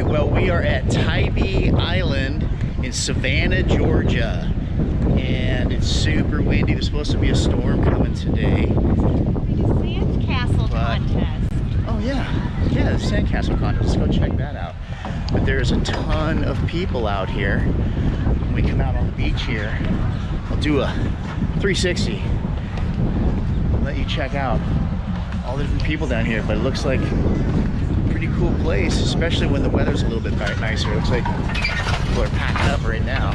Well, we are at Tybee Island in Savannah, Georgia, and it's super windy. There's supposed to be a storm coming today. Sandcastle contest. Oh yeah, the sandcastle contest. Let's go check that out. But there's a ton of people out here. When we come out on the beach here, I'll do a 360. Let you check out all the different people down here. But it looks like a pretty cool place, especially when the weather's a little bit nicer. It looks like people are packed up right now.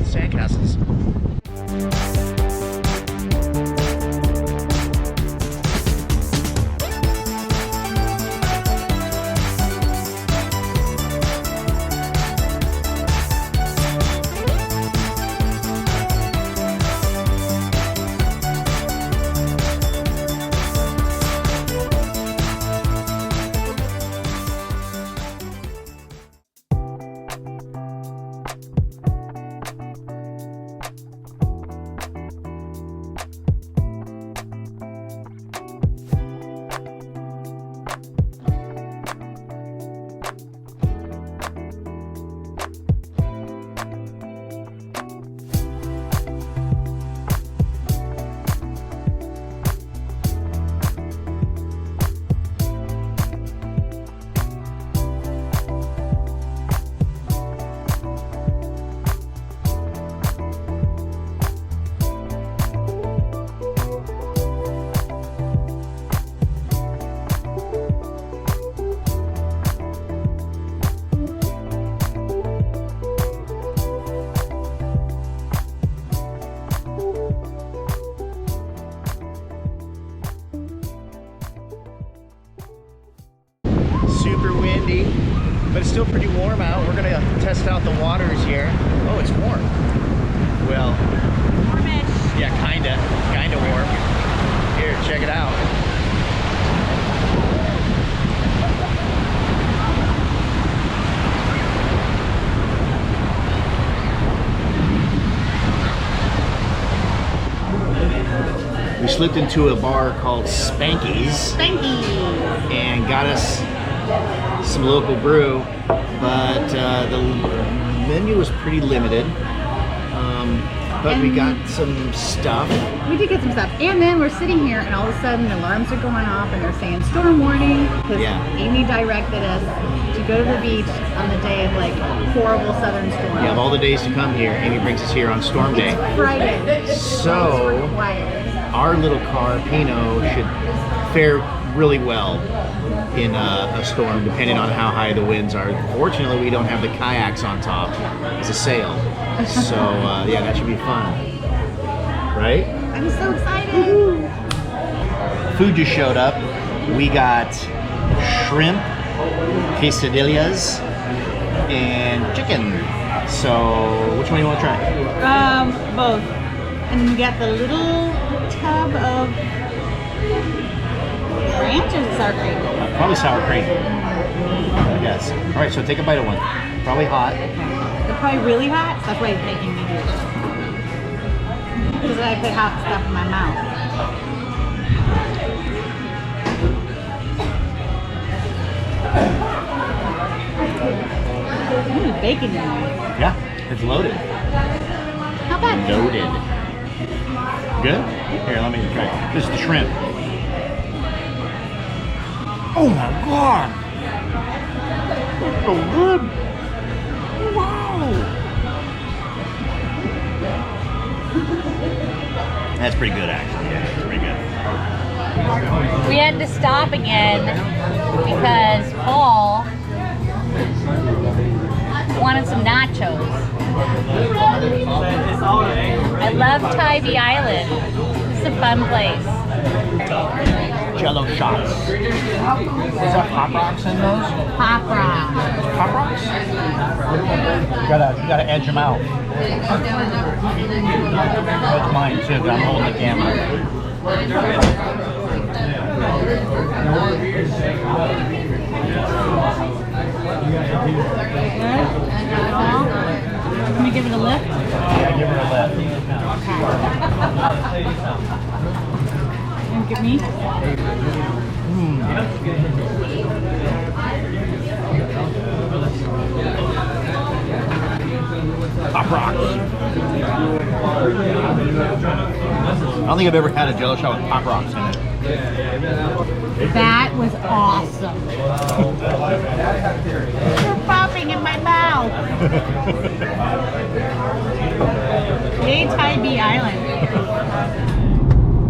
Sandcastles. Super windy, but it's still pretty warm out. We're gonna test out the waters here. Oh, it's warm. Well, Warmish. Yeah, kinda warm. Here, check it out. We slipped into a bar called Spankies. And got us some local brew, but the menu was pretty limited. But we got some stuff. We did get some stuff. And then we're sitting here and all of a sudden the alarms are going off and they're saying storm warning because Amy directed us to go to the beach on the day of like horrible southern storm. Yeah, of all the days to come here, Amy brings us here on storm day. It's Friday. So our little car, Pinot, should fare really well in a storm, depending on how high the winds are. Fortunately, we don't have the kayaks on top as a sail. So, yeah, that should be fun. Right? I'm so excited. Food just showed up. We got shrimp, quesadillas, and chicken. So, which one do you want to try? Both. And we got the little tub of ranch or sour cream? Probably sour cream. I guess. All right, so take a bite of one. Probably hot. They're probably really hot, so that's why he's making me do it. Because I put hot stuff in my mouth. Ooh, bacon in there. Yeah, it's loaded. How about Loaded. Good? Here, let me try it. This is the shrimp. Oh my god! It's so good! Wow! That's pretty good, actually. Yeah, it's pretty good. We had to stop again because Paul wanted some nachos. I love Tybee Island. It's a fun place. Jello shots. Is that Pop Rocks in those? Pop Rocks? Pop Rocks? You gotta edge them out. That's mine too, but I'm holding the camera. Can we give it a lift? Yeah, give her a lift. And give me? Pop rocks. I don't think I've ever had a Jello shot with pop rocks in it. That was awesome. They're popping in my mouth. Yay, Tybee Island.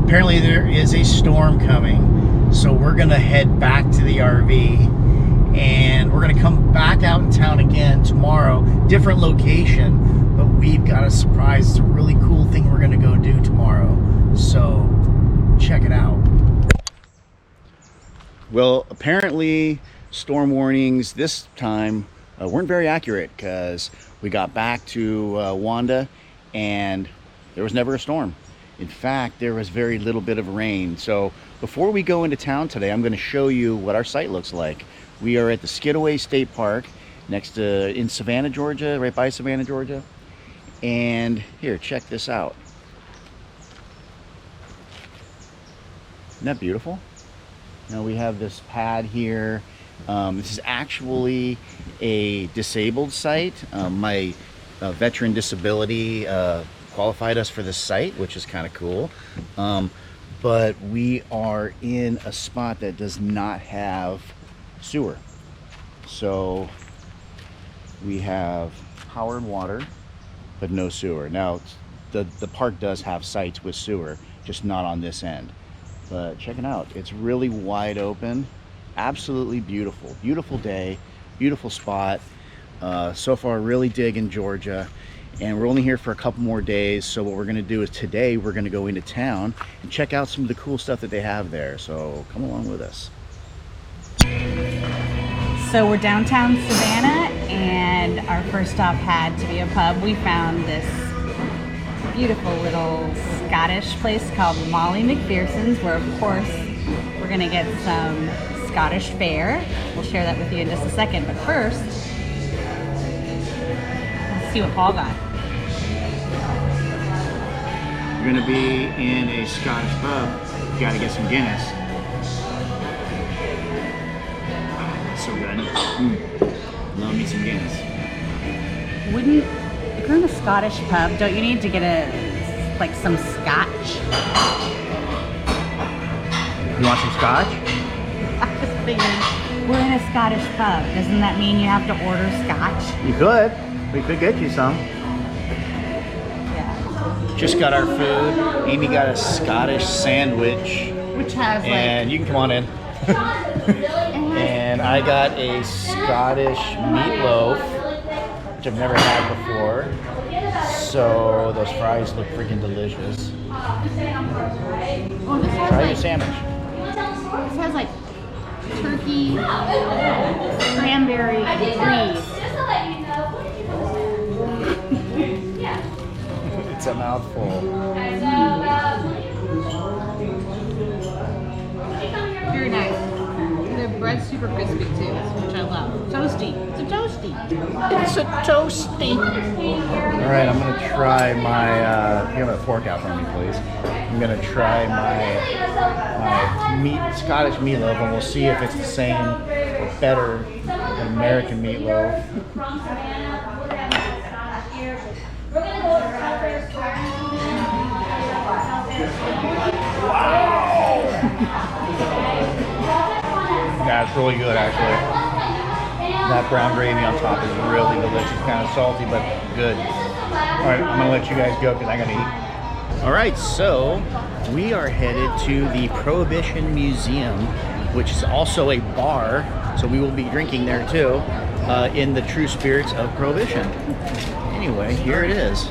Apparently there is a storm coming, so we're gonna head back to the RV and we're gonna come back out in town again tomorrow, different location, but we've got a surprise. It's a really cool thing we're gonna go do tomorrow, so check it out. Well, apparently storm warnings this time weren't very accurate, because we got back to Wanda and there was never a storm. In fact, there was very little bit of rain. So before we go into town today, I'm going to show you what our site looks like. We are at the Skidaway State Park in Savannah, Georgia, right by Savannah, Georgia. And here, check this out. Isn't that beautiful? Now we have this pad here. This is actually a disabled site. My veteran disability qualified us for this site, which is kind of cool. But we are in a spot that does not have sewer. So we have power and water, but no sewer. Now, the park does have sites with sewer, just not on this end. But check it out. It's really wide open. Absolutely beautiful. Beautiful day, beautiful spot. So far, really digging Georgia. And we're only here for a couple more days, so what we're going to do is today we're going to go into town and check out some of the cool stuff that they have there. So come along with us. So we're downtown Savannah, and our first stop had to be a pub. We found this beautiful little Scottish place called Molly McPherson's, where of course we're going to get some Scottish fare. We'll share that with you in just a second, but first, let's see what Paul got. You're going to be in a Scottish pub. You got to get some Guinness. That's so good. Love me some Guinness. If you're in a Scottish pub, don't you need to get some scotch? You want some scotch? I just figured, we're in a Scottish pub. Doesn't that mean you have to order scotch? You could. We could get you some. Yeah. Just got our food. Amy got a Scottish sandwich. Which has And you can come on in. And I got a Scottish meatloaf, which I've never had before. So those fries look freaking delicious. Oh, this has Try your sandwich. This has turkey, cranberry, and brie. It's a mouthful. Very nice. The bread's super crispy too, which I love. Toasty. It's a toasty. It's a toasty. All right, I'm gonna try my. You have a fork out for me, please. I'm gonna try my Scottish meatloaf, and we'll see if it's the same or better than American meatloaf. Wow! That's really good, actually. That brown gravy on top is really delicious. Kind of salty, but good. All right, I'm gonna let you guys go because I gotta eat. All right, so we are headed to the Prohibition Museum, which is also a bar. So we will be drinking there too, in the true spirits of Prohibition. Anyway, here it is.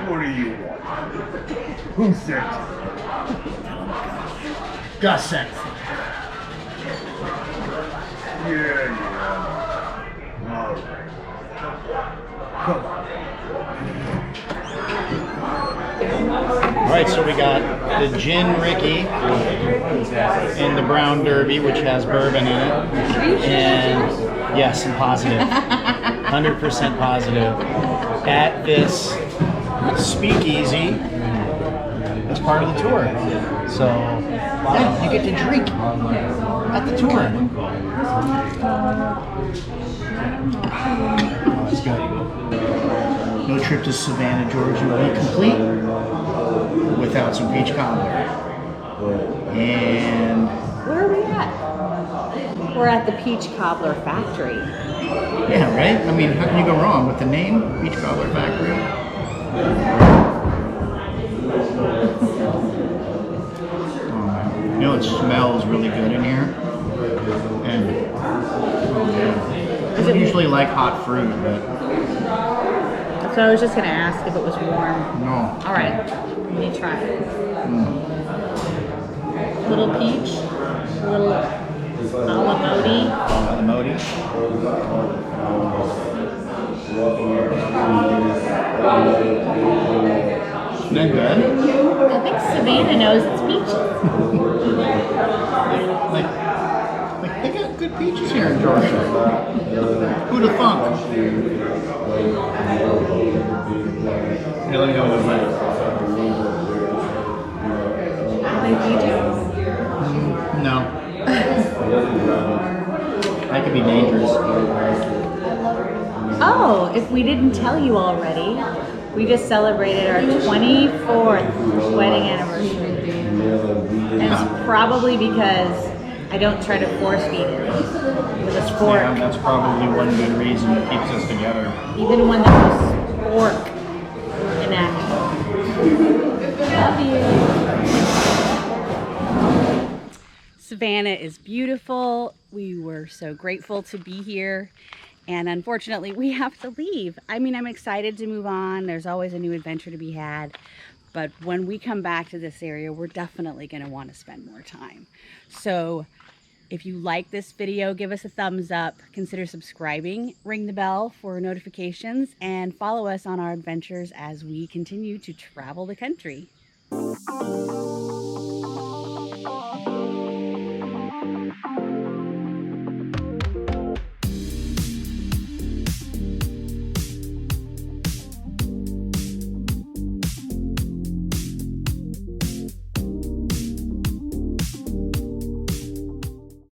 What do you want? Who sent you? Gus sent. Yeah. All right. Come on. All right, so we got the Gin Ricky in the Brown Derby, which has bourbon in it. And yes, I'm positive. 100% positive. At this speakeasy as part of the tour. So, yeah, you get to drink at the tour. Oh, that's good. No trip to Savannah, Georgia will be complete without some peach cobbler. And Where are we at? We're at the Peach Cobbler Factory. yeah, right? I mean, how can you go wrong with the name Peach Cobbler Factory? You know, it smells really good in here. And I don't usually like hot fruit, but So I was just going to ask if it was warm. no. All right, let me try it. Little peach, little alamodi. The Modi. Isn't that good? I think Savannah knows its peaches. Like they got good peaches here in Georgia. Who'd have thunk? Yeah, let me know what it's like. Are they peaches? No. That could be dangerous. Oh, if we didn't tell you already, we just celebrated our 24th wedding anniversary. And it's probably because I don't try to force feed it with a Yeah, fork. that's probably one good reason it keeps us together. Even when there's fork in action. Love you. Savannah is beautiful. We were so grateful to be here. And unfortunately, we have to leave. I mean, I'm excited to move on. There's always a new adventure to be had. But when we come back to this area, we're definitely going to want to spend more time. So if you like this video, give us a thumbs up. Consider subscribing, ring the bell for notifications, and follow us on our adventures as we continue to travel the country.